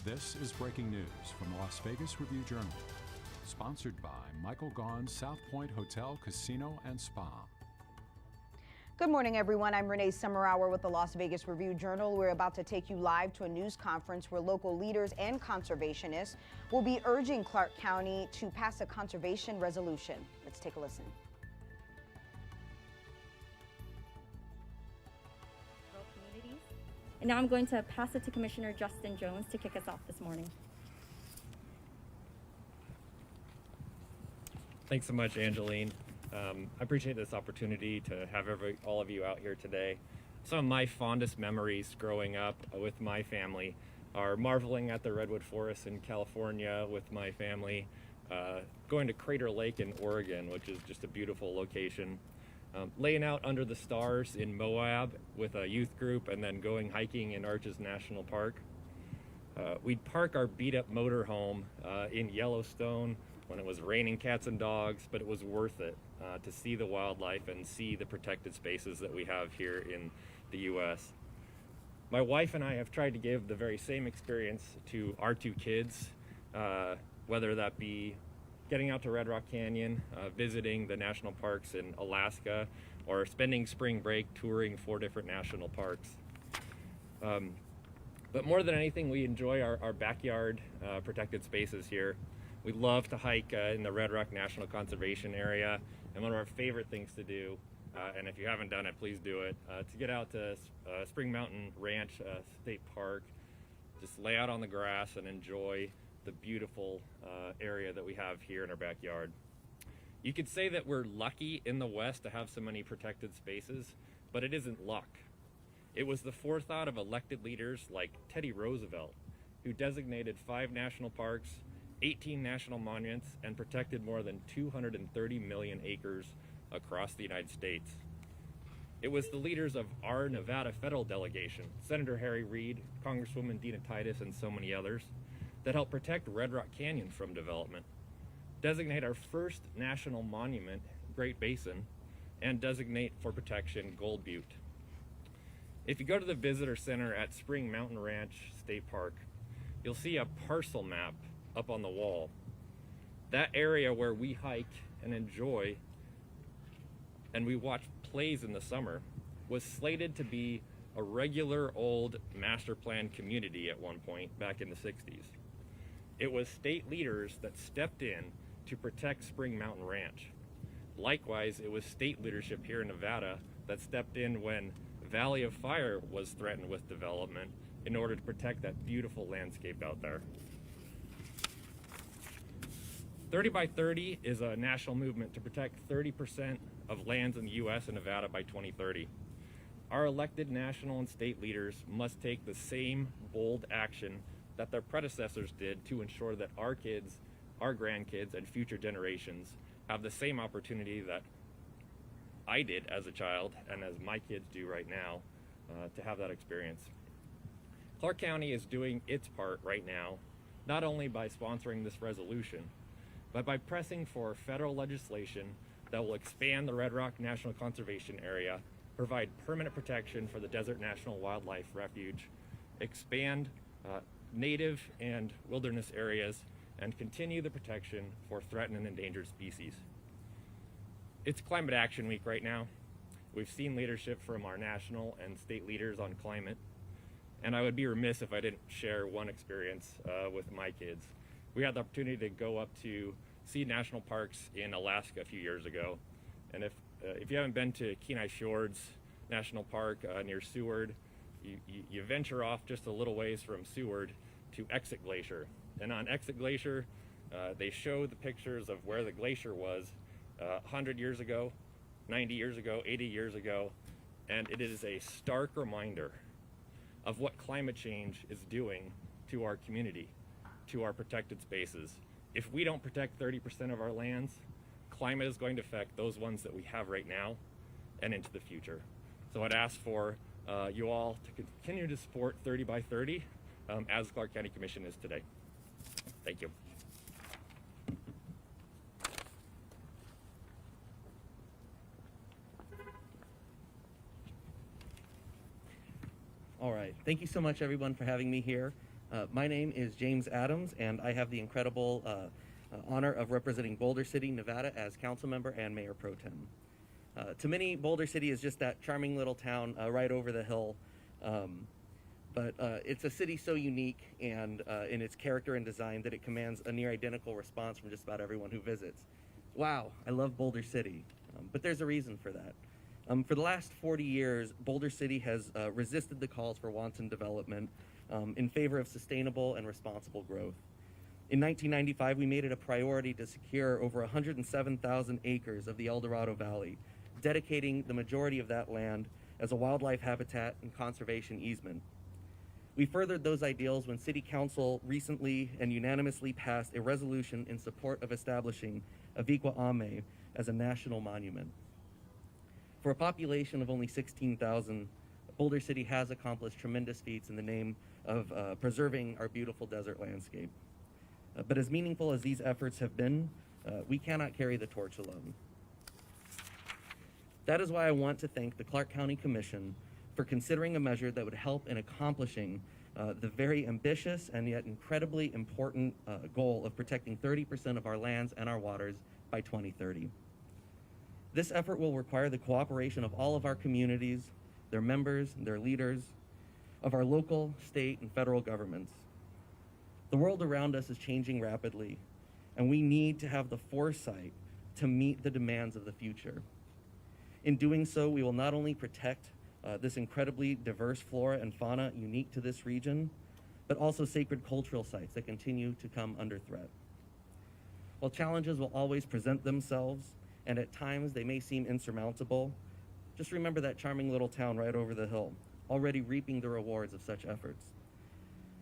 This is breaking news from the Las Vegas Review-Journal, sponsored by Michael Gaughan's South Point Hotel, Casino, and Spa. Good morning, everyone. I'm Renee Summerhour with the Las Vegas Review-Journal. We're about to take you live to a news conference where local leaders and conservationists will be urging Clark County to pass a conservation resolution. Let's take a listen. Communities. And now I'm going to pass it to Commissioner Justin Jones to kick us off this morning. Thanks so much, Angeline. I appreciate this opportunity to have all of you out here today. Some of my fondest memories growing up with my family are marveling at the redwood forests in California with my family, going to Crater Lake in Oregon, which is just a beautiful location, laying out under the stars in Moab with a youth group, and then going hiking in Arches National Park. We'd park our beat-up motorhome in Yellowstone when it was raining cats and dogs, but it was worth it to see the wildlife and see the protected spaces that we have here in the U.S. My wife and I have tried to give the very same experience to our two kids, whether that be getting out to Red Rock Canyon, visiting the national parks in Alaska, or spending spring break touring 4 different national parks. But more than anything, we enjoy our backyard protected spaces here. We love to hike in the Red Rock National Conservation Area, and one of our favorite things to do, and if you haven't done it, please do it, to get out to Spring Mountain Ranch State Park, just lay out on the grass and enjoy the beautiful area that we have here in our backyard. You could say that we're lucky in the West to have so many protected spaces, but it isn't luck. It was the forethought of elected leaders like Teddy Roosevelt, who designated 5 national parks, 18 national monuments, and protected more than 230 million acres across the United States. It was the leaders of our Nevada federal delegation, Senator Harry Reid, Congresswoman Dina Titus, and so many others, that helped protect Red Rock Canyon from development, designate our first national monument, Great Basin, and designate for protection Gold Butte. If you go to the visitor center at Spring Mountain Ranch State Park, you'll see a parcel map up on the wall. That area where we hike and enjoy and we watch plays in the summer was slated to be a regular old master plan community at one point back in the 60s. It was state leaders that stepped in to protect Spring Mountain Ranch. Likewise, it was state leadership here in Nevada that stepped in when Valley of Fire was threatened with development in order to protect that beautiful landscape out there. 30 by 30 is a national movement to protect 30% of lands in the U.S. and Nevada by 2030. Our elected national and state leaders must take the same bold action that their predecessors did to ensure that our kids, our grandkids, and future generations have the same opportunity that I did as a child and as my kids do right now to have that experience. Clark County is doing its part right now, not only by sponsoring this resolution, but by pressing for federal legislation that will expand the Red Rock National Conservation Area, provide permanent protection for the Desert National Wildlife Refuge, expand native and wilderness areas, and continue the protection for threatened and endangered species. It's Climate Action Week right now. We've seen leadership from our national and state leaders on climate, and I would be remiss if I didn't share one experience with my kids. We had the opportunity to go up to see national parks in Alaska a few years ago, and if you haven't been to Kenai Fjords National Park near Seward, you venture off just a little ways from Seward to Exit Glacier. And on Exit Glacier, they show the pictures of where the glacier was 100 years ago, 90 years ago, 80 years ago, and it is a stark reminder of what climate change is doing to our community, to our protected spaces. If we don't protect 30% of our lands, climate is going to affect those ones that we have right now and into the future. So I'd ask for you all to continue to support 30 by 30 as the Clark County Commission is today. Thank you. All right, thank you so much everyone for having me here. My name is James Adams, and I have the incredible honor of representing Boulder City, Nevada as council member and mayor pro tem. To many, Boulder City is just that charming little town right over the hill. But it's a city so unique and in its character and design that it commands a near identical response from just about everyone who visits. Wow, I love Boulder City. But there's a reason for that. For the last 40 years, Boulder City has resisted the calls for wanton development in favor of sustainable and responsible growth. In 1995, we made it a priority to secure over 107,000 acres of the El Dorado Valley, dedicating the majority of that land as a wildlife habitat and conservation easement. We furthered those ideals when City Council recently and unanimously passed a resolution in support of establishing Aviqua Ame as a national monument. For a population of only 16,000, Boulder City has accomplished tremendous feats in the name of preserving our beautiful desert landscape. But as meaningful as these efforts have been, we cannot carry the torch alone. That is why I want to thank the Clark County Commission for considering a measure that would help in accomplishing the very ambitious and yet incredibly important goal of protecting 30% of our lands and our waters by 2030. This effort will require the cooperation of all of our communities, their members, their leaders, of our local, state, and federal governments. The world around us is changing rapidly, and we need to have the foresight to meet the demands of the future. In doing so, we will not only protect this incredibly diverse flora and fauna unique to this region, but also sacred cultural sites that continue to come under threat. While challenges will always present themselves, and at times they may seem insurmountable, just remember that charming little town right over the hill, already reaping the rewards of such efforts.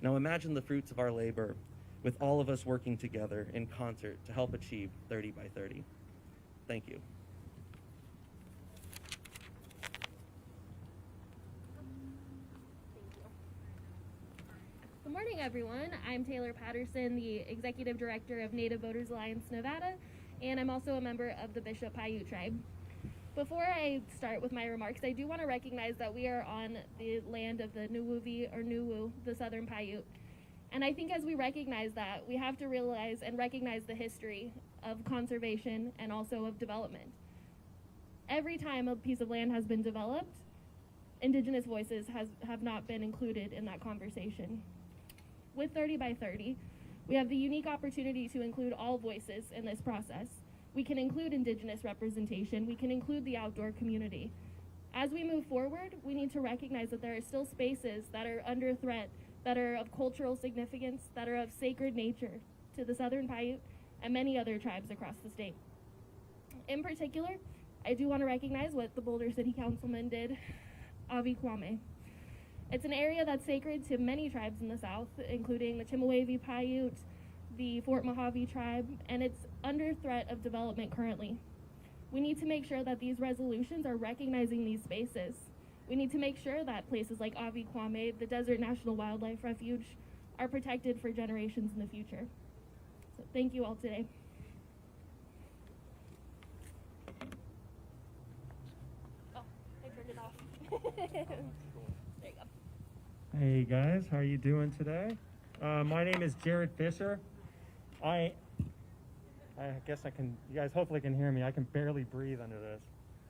Now imagine the fruits of our labor, with all of us working together in concert to help achieve 30 by 30. Thank you. Good morning, everyone. I'm Taylor Patterson, the Executive Director of Native Voters Alliance Nevada, and I'm also a member of the Bishop Paiute tribe. Before I start with my remarks, I do want to recognize that we are on the land of the Nuwuvi or Nuwu, the Southern Paiute. And I think as we recognize that, we have to realize and recognize the history of conservation and also of development. Every time a piece of land has been developed, Indigenous voices have not been included in that conversation. With 30 by 30, we have the unique opportunity to include all voices in this process. We can include Indigenous representation, we can include the outdoor community. As we move forward, we need to recognize that there are still spaces that are under threat, that are of cultural significance, that are of sacred nature to the Southern Paiute and many other tribes across the state. In particular, I do want to recognize what the Boulder City Councilman did, Aviqua Ame. It's an area that's sacred to many tribes in the South, including the Chemehuevi Paiute, the Fort Mojave tribe, and it's under threat of development currently. We need to make sure that these resolutions are recognizing these spaces. We need to make sure that places like Aviqua Ame, the Desert National Wildlife Refuge, are protected for generations in the future. So thank you all today. Oh, I turned it off. There you go. Hey guys, how are you doing today? My name is Jared Fisher. I guess you guys hopefully can hear me. I can barely breathe under this.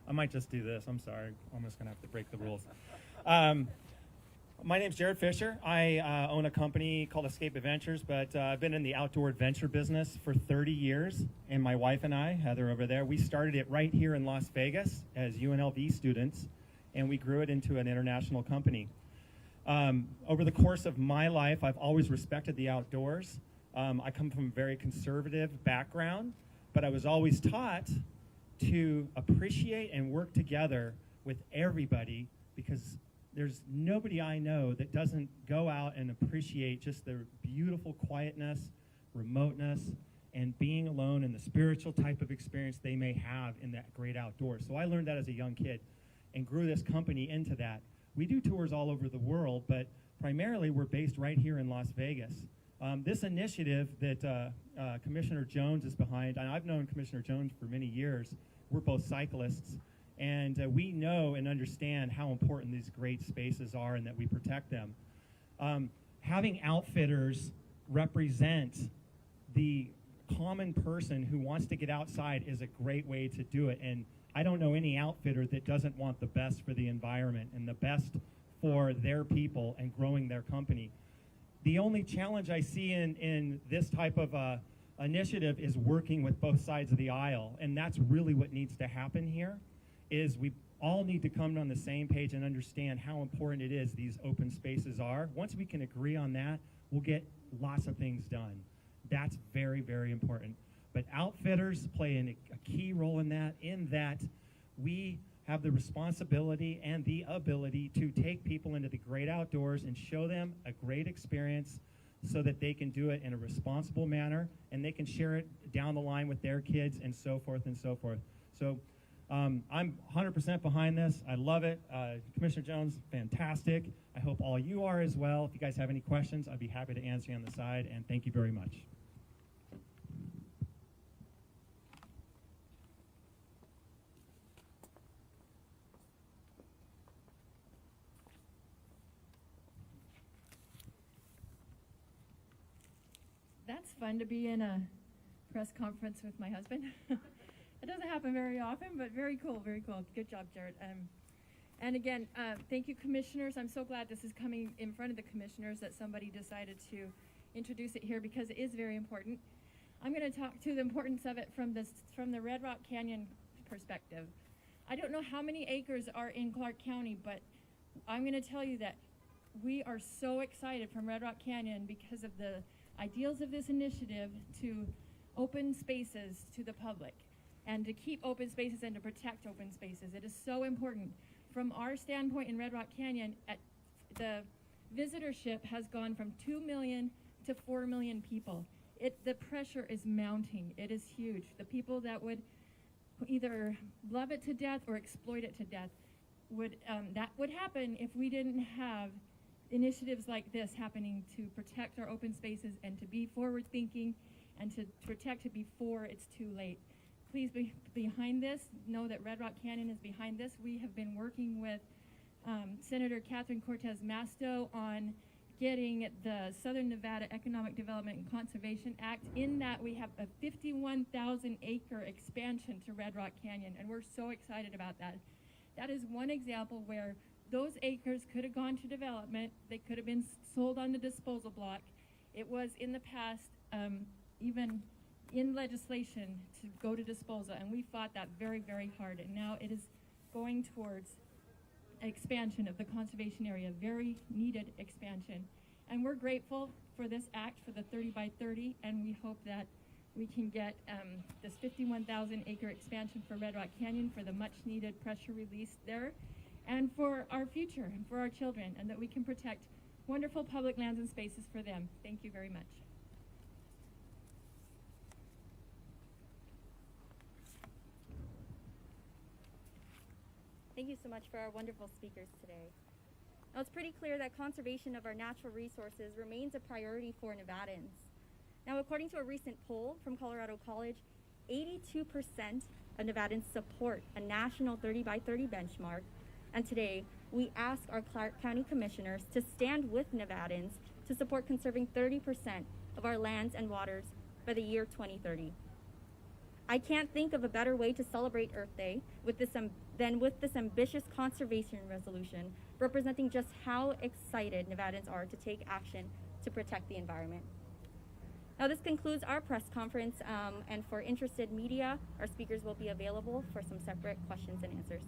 I might just do this. I'm sorry. I'm just going to have to break the rules. My name's Jared Fisher. I own a company called Escape Adventures, but I've been in the outdoor adventure business for 30 years. And my wife and I, Heather over there, we started it right here in Las Vegas as UNLV students, and we grew it into an international company. Over the course of my life, I've always respected the outdoors. I come from a very conservative background, but I was always taught to appreciate and work together with everybody, because there's nobody I know that doesn't go out and appreciate just the beautiful quietness, remoteness, and being alone and the spiritual type of experience they may have in that great outdoors. So I learned that as a young kid and grew this company into that. We do tours all over the world, but primarily we're based right here in Las Vegas. This initiative that Commissioner Jones is behind, and I've known Commissioner Jones for many years. We're both cyclists, and we know and understand how important these great spaces are and that we protect them. having outfitters represent the common person who wants to get outside is a great way to do it. And I don't know any outfitter that doesn't want the best for the environment and the best for their people and growing their company. The only challenge I see in this type of initiative is working with both sides of the aisle, and that's really what needs to happen here, is we all need to come on the same page and understand how important it is these open spaces are. Once we can agree on that, we'll get lots of things done. That's very, very important. But outfitters play a key role in that we have the responsibility and the ability to take people into the great outdoors and show them a great experience so that they can do it in a responsible manner and they can share it down the line with their kids and so forth and so forth. So I'm 100% behind this. I love it. Commissioner Jones, fantastic. I hope all you are as well. If you guys have any questions, I'd be happy to answer you on the side, and thank you very much. That's fun to be in a press conference with my husband. It doesn't happen very often, but very cool, very cool. Good job, Jared. And again, thank you, commissioners. I'm so glad this is coming in front of the commissioners, that somebody decided to introduce it here, because it is very important. I'm going to talk to the importance of it from the Red Rock Canyon perspective. I don't know how many acres are in Clark County, but I'm going to tell you that we are so excited from Red Rock Canyon because of the ideals of this initiative to open spaces to the public and to keep open spaces and to protect open spaces. It is so important. From our standpoint in Red Rock Canyon, the visitorship has gone from 2 million to 4 million people. The pressure is mounting. It is huge. The people that would either love it to death or exploit it to death that would happen if we didn't have initiatives like this happening to protect our open spaces and to be forward thinking and to protect it before it's too late. Please be behind this. Know that Red Rock Canyon is behind this. We have been working with Senator Catherine Cortez Masto on getting the Southern Nevada Economic Development and Conservation Act. In that, we have a 51,000 acre expansion to Red Rock Canyon, and we're so excited about that. That is one example where those acres could have gone to development. They could have been sold on the disposal block. It was in the past even in legislation to go to disposal, and we fought that very, very hard, and now it is going towards expansion of the conservation area, very needed expansion. And we're grateful for this act, for the 30 by 30, and we hope that we can get this 51,000 acre expansion for Red Rock Canyon for the much needed pressure release there, and for our future and for our children, and that we can protect wonderful public lands and spaces for them. Thank you very much. Thank you so much for our wonderful speakers today. Now, it's pretty clear that conservation of our natural resources remains a priority for Nevadans. Now, according to a recent poll from Colorado College, 82% of Nevadans support a national 30 by 30 benchmark. And today, we ask our Clark County commissioners to stand with Nevadans to support conserving 30% of our lands and waters by the year 2030. I can't think of a better way to celebrate Earth Day than with this ambitious conservation resolution, representing just how excited Nevadans are to take action to protect the environment. Now, this concludes our press conference, and for interested media, our speakers will be available for some separate questions and answers.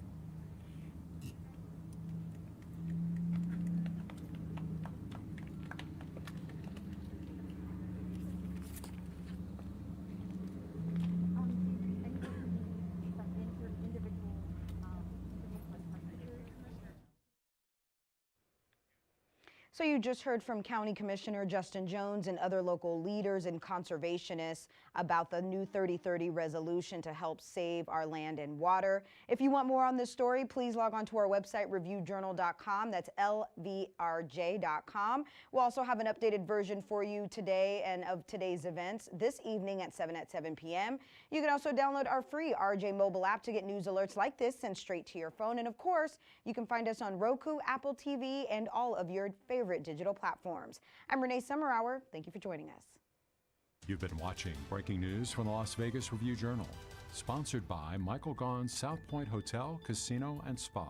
So you just heard from County Commissioner Justin Jones and other local leaders and conservationists about the new 3030 resolution to help save our land and water. If you want more on this story, please log on to our website, reviewjournal.com. That's lvrj.com. We'll also have an updated version for you today and of today's events this evening at 7 p.m. You can also download our free RJ mobile app to get news alerts like this sent straight to your phone. And of course, you can find us on Roku, Apple TV, and all of your favorite favorite digital platforms. I'm Renee Summerhour. Thank you for joining us. You've been watching breaking news from the Las Vegas Review-Journal, sponsored by Michael Gaughan's South Point Hotel, Casino, and Spa.